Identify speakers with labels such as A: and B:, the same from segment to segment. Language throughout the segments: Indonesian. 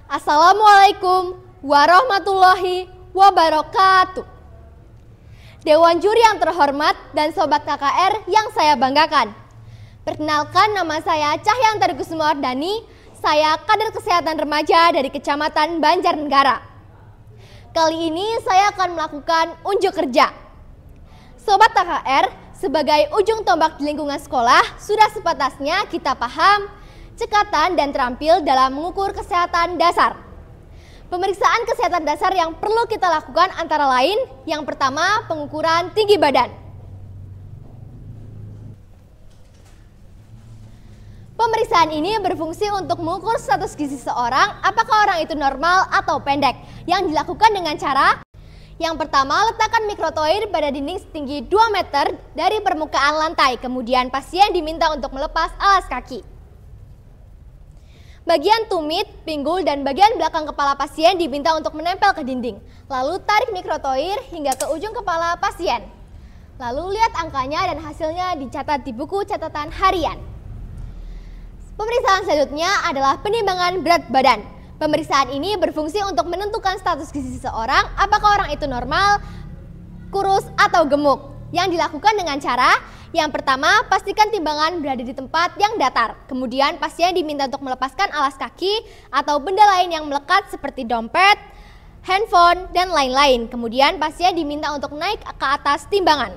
A: Assalamualaikum warahmatullahi wabarakatuh. Dewan Juri yang terhormat dan Sobat KKR yang saya banggakan. Perkenalkan, nama saya Cahyantari Kusumawardhani. Saya kader kesehatan remaja dari Kecamatan Banjarnegara. Kali ini saya akan melakukan unjuk kerja. Sobat KKR, sebagai ujung tombak di lingkungan sekolah, sudah sepatasnya kita paham cekatan dan terampil dalam mengukur kesehatan dasar. Pemeriksaan kesehatan dasar yang perlu kita lakukan antara lain, yang pertama pengukuran tinggi badan. Pemeriksaan ini berfungsi untuk mengukur status gizi seseorang, apakah orang itu normal atau pendek, yang dilakukan dengan cara yang pertama, letakkan mikrotoir pada dinding setinggi 2 meter dari permukaan lantai, kemudian pasien diminta untuk melepas alas kaki. Bagian tumit, pinggul, dan bagian belakang kepala pasien diminta untuk menempel ke dinding. Lalu tarik mikrotoir hingga ke ujung kepala pasien. Lalu lihat angkanya dan hasilnya dicatat di buku catatan harian. Pemeriksaan selanjutnya adalah penimbangan berat badan. Pemeriksaan ini berfungsi untuk menentukan status gizi seseorang, apakah orang itu normal, kurus, atau gemuk. Yang dilakukan dengan cara yang pertama, pastikan timbangan berada di tempat yang datar. Kemudian pasien diminta untuk melepaskan alas kaki atau benda lain yang melekat seperti dompet, handphone, dan lain-lain. Kemudian pasien diminta untuk naik ke atas timbangan.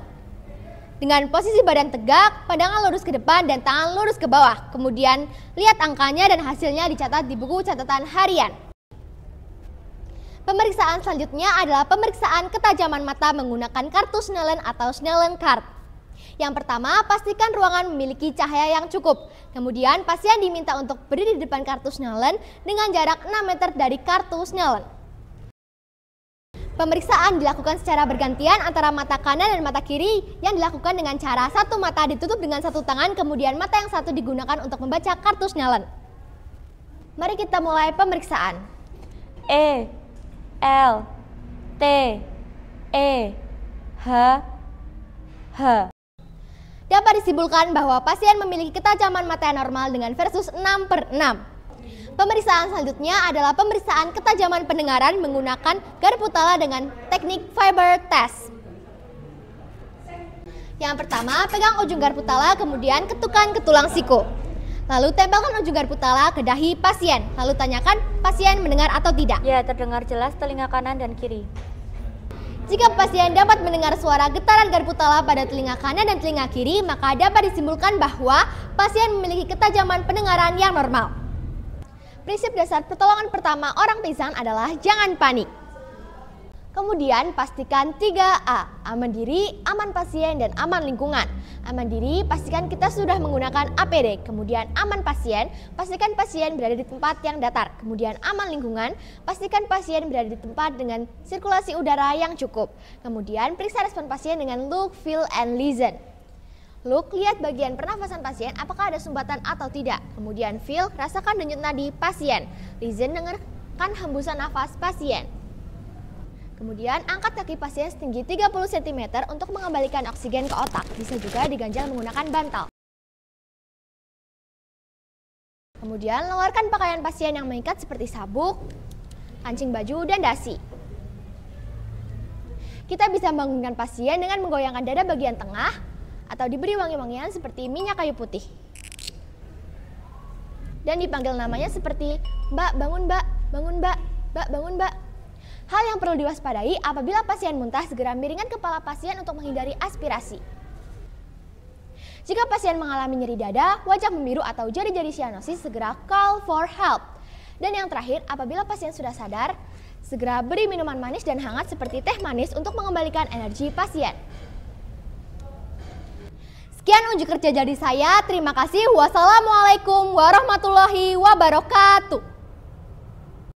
A: Dengan posisi badan tegak, pandangan lurus ke depan dan tangan lurus ke bawah. Kemudian lihat angkanya dan hasilnya dicatat di buku catatan harian. Pemeriksaan selanjutnya adalah pemeriksaan ketajaman mata menggunakan kartu Snellen atau Snellen card. Yang pertama, pastikan ruangan memiliki cahaya yang cukup. Kemudian pasien diminta untuk berdiri di depan kartu Snellen dengan jarak 6 meter dari kartu Snellen. Pemeriksaan dilakukan secara bergantian antara mata kanan dan mata kiri, yang dilakukan dengan cara satu mata ditutup dengan satu tangan, kemudian mata yang satu digunakan untuk membaca kartu Snellen. Mari kita mulai pemeriksaan.
B: E, L, T, E, H, H.
A: Dapat disimpulkan bahwa pasien memiliki ketajaman mata yang normal dengan versus 6/6. Pemeriksaan selanjutnya adalah pemeriksaan ketajaman pendengaran menggunakan garpu tala dengan teknik fiber test. Yang pertama, pegang ujung garpu tala, kemudian ketukkan ke tulang siku. Lalu tempelkan ujung garpu tala ke dahi pasien. Lalu tanyakan pasien mendengar atau tidak.
B: Ya, terdengar jelas telinga kanan dan kiri.
A: Jika pasien dapat mendengar suara getaran garpu tala pada telinga kanan dan telinga kiri, maka dapat disimpulkan bahwa pasien memiliki ketajaman pendengaran yang normal. Prinsip dasar pertolongan pertama orang pingsan adalah jangan panik. Kemudian pastikan 3A, aman diri, aman pasien, dan aman lingkungan. Aman diri, pastikan kita sudah menggunakan APD. Kemudian aman pasien, pastikan pasien berada di tempat yang datar. Kemudian aman lingkungan, pastikan pasien berada di tempat dengan sirkulasi udara yang cukup. Kemudian periksa respon pasien dengan look, feel, and listen. Look, lihat bagian pernafasan pasien apakah ada sumbatan atau tidak. Kemudian feel, rasakan denyut nadi pasien. Listen, dengarkan hembusan nafas pasien. Kemudian angkat kaki pasien setinggi 30 cm untuk mengembalikan oksigen ke otak. Bisa juga diganjal menggunakan bantal. Kemudian longgarkan pakaian pasien yang mengikat seperti sabuk, kancing baju, dan dasi. Kita bisa membangunkan pasien dengan menggoyangkan dada bagian tengah atau diberi wangi-wangian seperti minyak kayu putih. Dan dipanggil namanya seperti Mbak, bangun Mbak, bangun Mbak, Mbak, bangun Mbak. Hal yang perlu diwaspadai, apabila pasien muntah, segera miringkan kepala pasien untuk menghindari aspirasi. Jika pasien mengalami nyeri dada, wajah membiru atau jari-jari sianosis, segera call for help. Dan yang terakhir, apabila pasien sudah sadar, segera beri minuman manis dan hangat seperti teh manis untuk mengembalikan energi pasien. Sekian unjuk kerja dari saya, terima kasih. Wassalamualaikum warahmatullahi wabarakatuh.